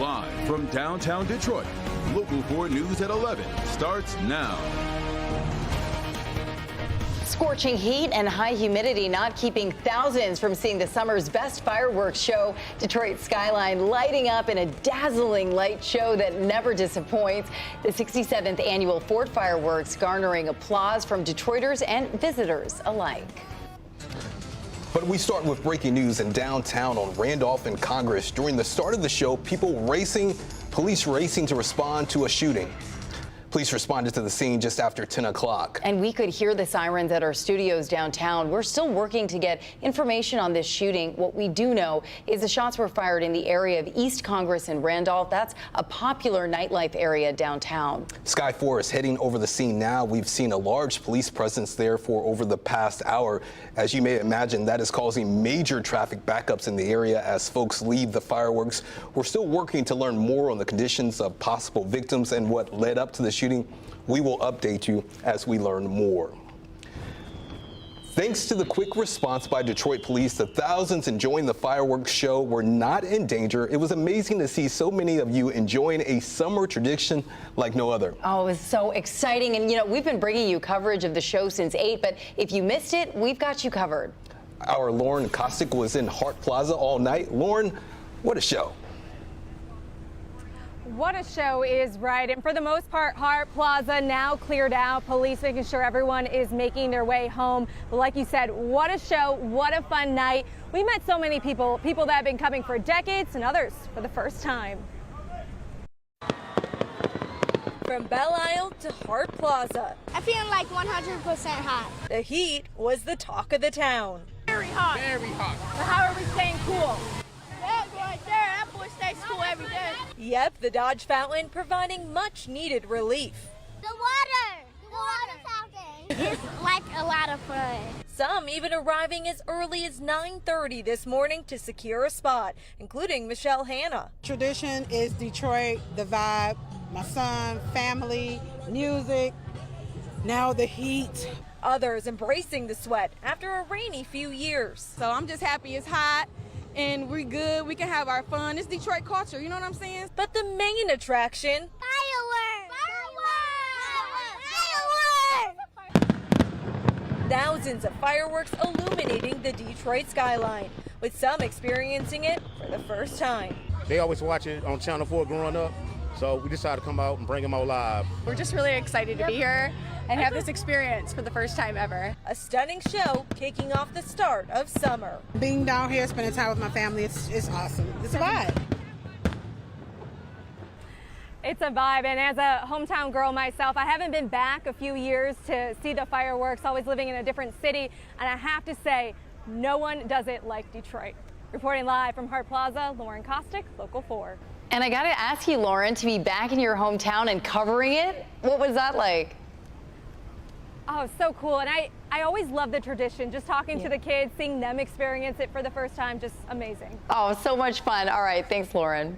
Live from downtown Detroit, Local 4 News at 11 starts now. Scorching heat and high humidity not keeping thousands from seeing the summer's best fireworks show. Detroit skyline lighting up in a dazzling light show that never disappoints. The 67th annual Fort Fireworks garnering applause from Detroiters and visitors alike. But we start with breaking news in downtown on Randolph and Congress. During the start of the show, police racing to respond to a shooting. Police responded to the scene just after 10 o'clock. And we could hear the sirens at our studios downtown. We're still working to get information on this shooting. What we do know is the shots were fired in the area of East Congress and Randolph. That's a popular nightlife area downtown. Sky 4 is heading over the scene now. We've seen a large police presence there for over the past hour. As you may imagine, that is causing major traffic backups in the area as folks leave the fireworks. We're still working to learn more on the conditions of possible victims and what led up to the shooting. We will update you as we learn more. Thanks to the quick response by Detroit police, the thousands enjoying the fireworks show were not in danger. It was amazing to see so many of you enjoying a summer tradition like no other. Oh, it was so exciting. And, you know, we've been bringing you coverage of the show since 8, but if you missed it, we've got you covered. Our Lauren Kostick was in Hart Plaza all night. Lauren, what a show. What a show is right. And for the most part, Hart Plaza now cleared out. Police making sure everyone is making their way home. But like you said, what a show. What a fun night. We met so many people that have been coming for decades and others for the first time. From Belle Isle to Hart Plaza. I feel like 100% hot. The heat was the talk of the town. Very hot. Very hot. So how are we staying cool? That right there, that boy stays cool every day. Yep, the Dodge Fountain providing much needed relief. The water fountain. It's like a lot of fun. Some even arriving as early as 9:30 this morning to secure a spot, including Michelle Hanna. Tradition is Detroit, the vibe, my son, family, music, now the heat. Others embracing the sweat after a rainy few years. So I'm just happy it's hot and we're good. We can have our fun. It's Detroit culture, you know what I'm saying? But the main attraction, Fireworks! thousands of fireworks illuminating the Detroit skyline, with some experiencing it for the first time. They always watch it on Channel 4 growing up, so we decided to come out and bring them out live. We're just really excited to be here and have this experience for the first time ever. A stunning show kicking off the start of summer. Being down here, spending time with my family, it's awesome. It's a vibe. It's a vibe, and as a hometown girl myself, I haven't been back a few years to see the fireworks, always living in a different city, and I have to say, no one does it like Detroit. Reporting live from Hart Plaza, Lauren Kostick, Local 4. And I got to ask you, Lauren, to be back in your hometown and covering it, what was that like? Oh, so cool. And I always love the tradition, just talking to the kids, seeing them experience it for the first time, just amazing. Oh, so much fun. All right, thanks, Lauren.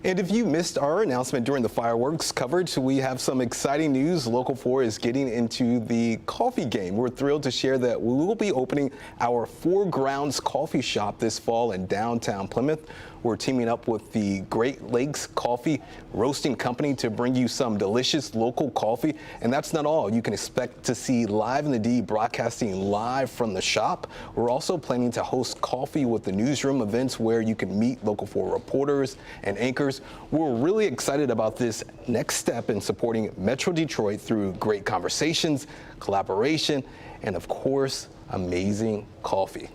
And if you missed our announcement during the fireworks coverage, we have some exciting news. Local 4 is getting into the coffee game. We're thrilled to share that we will be opening our Four Grounds coffee shop this fall in downtown Plymouth. We're teaming up with the Great Lakes Coffee Roasting Company to bring you some delicious local coffee. And that's not all. You can expect to see Live in the D broadcasting live from the shop. We're also planning to host Coffee with the Newsroom events where you can meet Local 4 reporters and anchors. We're really excited about this next step in supporting Metro Detroit through great conversations, collaboration, and of course, amazing coffee.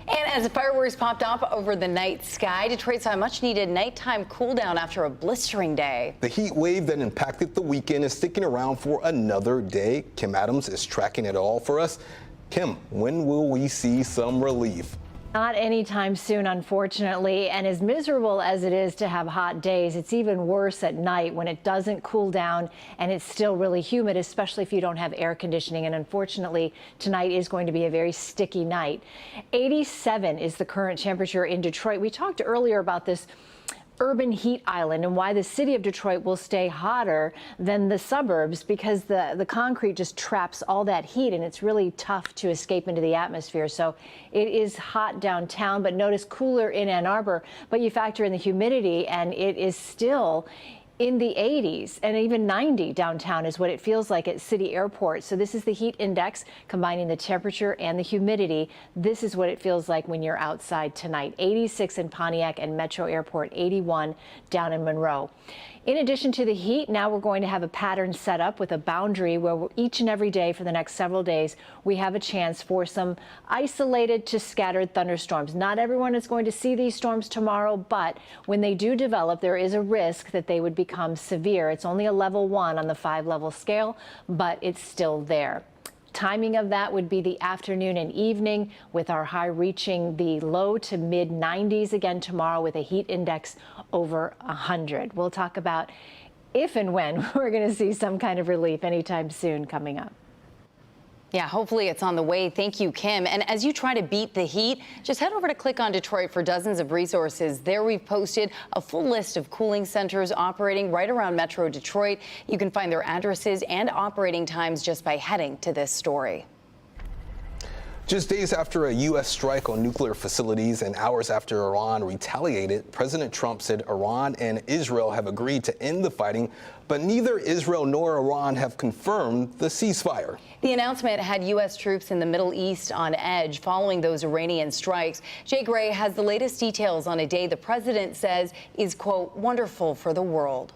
And as the fireworks popped off over the night sky, Detroit saw a much-needed nighttime cool down after a blistering day. The heat wave that impacted the weekend is sticking around for another day. Kim Adams is tracking it all for us. Kim, when will we see some relief? Not anytime soon, unfortunately, and as miserable as it is to have hot days, it's even worse at night when it doesn't cool down and it's still really humid, especially if you don't have air conditioning. And unfortunately, tonight is going to be a very sticky night. 87 is the current temperature in Detroit. We talked earlier about this urban heat island and why the city of Detroit will stay hotter than the suburbs because the concrete just traps all that heat and it's really tough to escape into the atmosphere. So it is hot downtown, but notice cooler in Ann Arbor. But you factor in the humidity and it is still in the 80s and even 90 downtown is what it feels like at City Airport. So this is the heat index combining the temperature and the humidity. This is what it feels like when you're outside tonight. 86 in Pontiac and Metro Airport, 81 down in Monroe. In addition to the heat, now we're going to have a pattern set up with a boundary where each and every day for the next several days, we have a chance for some isolated to scattered thunderstorms. Not everyone is going to see these storms tomorrow, but when they do develop, there is a risk that they would become severe. It's only a level 1 on the 5-level scale, but it's still there. Timing of that would be the afternoon and evening, with our high reaching the low to mid 90s again tomorrow with a heat index over 100. We'll talk about if and when we're going to see some kind of relief anytime soon coming up. Yeah, hopefully it's on the way. Thank you, Kim. And as you try to beat the heat, just head over to Click on Detroit for dozens of resources. There we've posted a full list of cooling centers operating right around Metro Detroit. You can find their addresses and operating times just by heading to this story. Just days after a U.S. strike on nuclear facilities and hours after Iran retaliated, President Trump said Iran and Israel have agreed to end the fighting, but neither Israel nor Iran have confirmed the ceasefire. The announcement had U.S. troops in the Middle East on edge following those Iranian strikes. Jay Gray has the latest details on a day the president says is, quote, wonderful for the world.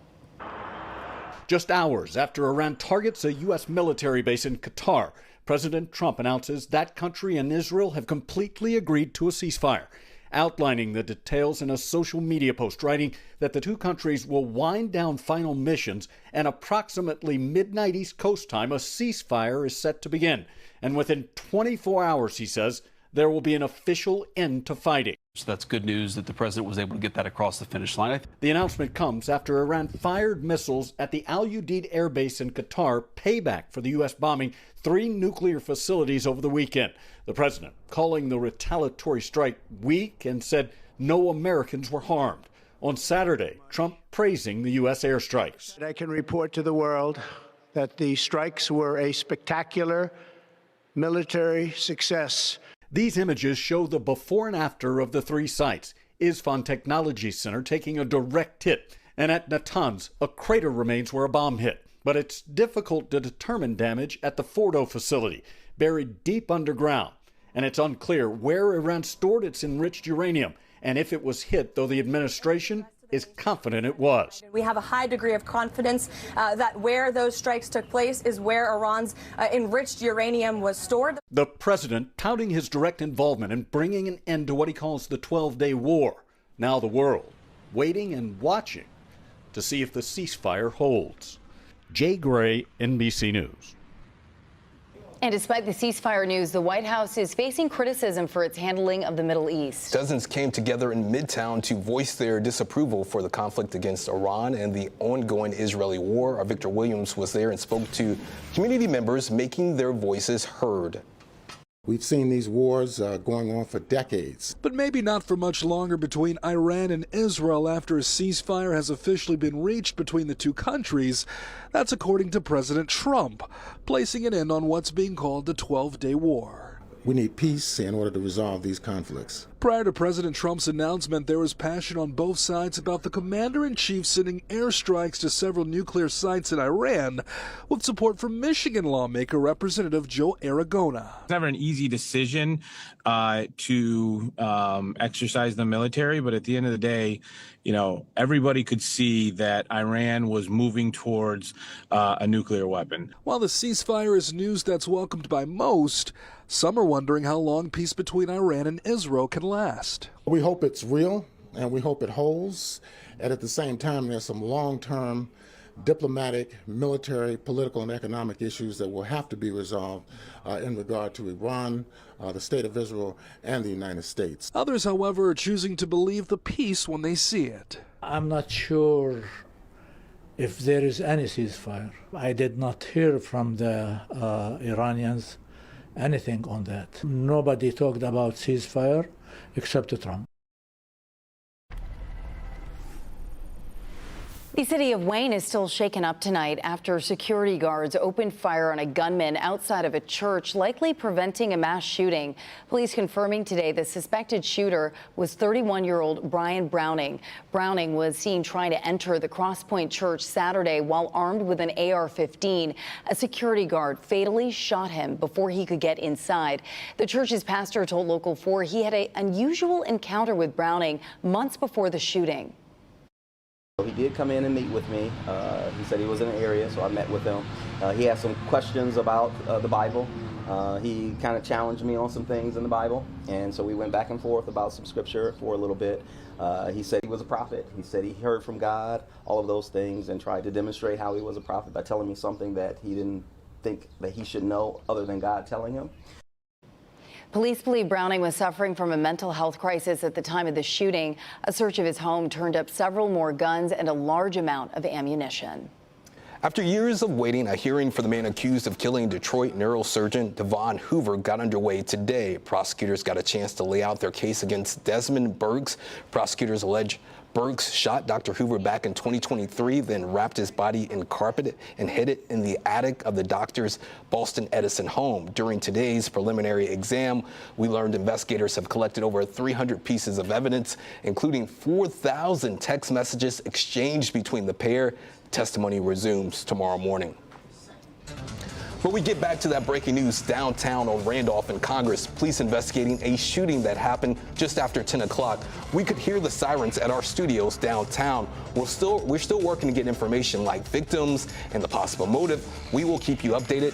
Just hours after Iran targets a U.S. military base in Qatar, President Trump announces that country and Israel have completely agreed to a ceasefire, outlining the details in a social media post, writing that the two countries will wind down final missions and approximately midnight East Coast time, a ceasefire is set to begin. And within 24 hours, he says, there will be an official end to fighting. So that's good news that the president was able to get that across the finish line. The announcement comes after Iran fired missiles at the Al Udeid air base in Qatar, payback for the U.S. bombing 3 nuclear facilities over the weekend. The president calling the retaliatory strike weak and said no Americans were harmed. On Saturday, Trump praising the U.S. airstrikes. I can report to the world that the strikes were a spectacular military success. These images show the before and after of the 3 sites. Isfahan Technology Center taking a direct hit, and at Natanz, a crater remains where a bomb hit. But it's difficult to determine damage at the Fordo facility, buried deep underground. And it's unclear where Iran stored its enriched uranium and if it was hit, though the administration is confident it was. We have a high degree of confidence that where those strikes took place is where Iran's enriched uranium was stored. The president touting his direct involvement in bringing an end to what he calls the 12-day war. Now the world waiting and watching to see if the ceasefire holds. Jay Gray, NBC News. And despite the ceasefire news, the White House is facing criticism for its handling of the Middle East. Dozens came together in Midtown to voice their disapproval for the conflict against Iran and the ongoing Israeli war. Our Victor Williams was there and spoke to community members making their voices heard. We've seen these wars going on for decades. But maybe not for much longer between Iran and Israel after a ceasefire has officially been reached between the two countries. That's according to President Trump, placing an end on what's being called the 12-day war. We need peace in order to resolve these conflicts. Prior to President Trump's announcement, there was passion on both sides about the commander-in-chief sending airstrikes to several nuclear sites in Iran, with support from Michigan lawmaker Representative Joe Aragona. It's never an easy decision to exercise the military, but at the end of the day, you know, everybody could see that Iran was moving towards a nuclear weapon. While the ceasefire is news that's welcomed by most, some are wondering how long peace between Iran and Israel can last. We hope it's real and we hope it holds. And at the same time, there's some long-term diplomatic, military, political, and economic issues that will have to be resolved in regard to Iran, the State of Israel, and the United States. Others, however, are choosing to believe the peace when they see it. I'm not sure if there is any ceasefire. I did not hear from the Iranians anything on that. Nobody talked about ceasefire except Trump. The city of Wayne is still shaken up tonight after security guards opened fire on a gunman outside of a church, likely preventing a mass shooting. Police confirming today the suspected shooter was 31-year-old Brian Browning. Browning was seen trying to enter the Cross Point Church Saturday while armed with an AR-15. A security guard fatally shot him before he could get inside. The church's pastor told Local 4 he had an unusual encounter with Browning months before the shooting. He did come in and meet with me. He said he was in an area, so I met with him. He had some questions about the Bible. He kind of challenged me on some things in the Bible, and so we went back and forth about some scripture for a little bit. He said he was a prophet. He said he heard from God, all of those things, and tried to demonstrate how he was a prophet by telling me something that he didn't think that he should know other than God telling him. Police believe Browning was suffering from a mental health crisis at the time of the shooting. A search of his home turned up several more guns and a large amount of ammunition. After years of waiting, a hearing for the man accused of killing Detroit neurosurgeon Devon Hoover got underway today. Prosecutors got a chance to lay out their case against Desmond Burks. Prosecutors allege Burks shot Dr. Hoover back in 2023, then wrapped his body in carpet and hid it in the attic of the doctor's Boston Edison home. During today's preliminary exam, we learned investigators have collected over 300 pieces of evidence, including 4,000 text messages exchanged between the pair. Testimony resumes tomorrow morning. But we get back to that breaking news downtown on Randolph and Congress. Police investigating a shooting that happened just after 10 o'clock. We could hear the sirens at our studios downtown. We're still working to get information like victims and the possible motive. We will keep you updated.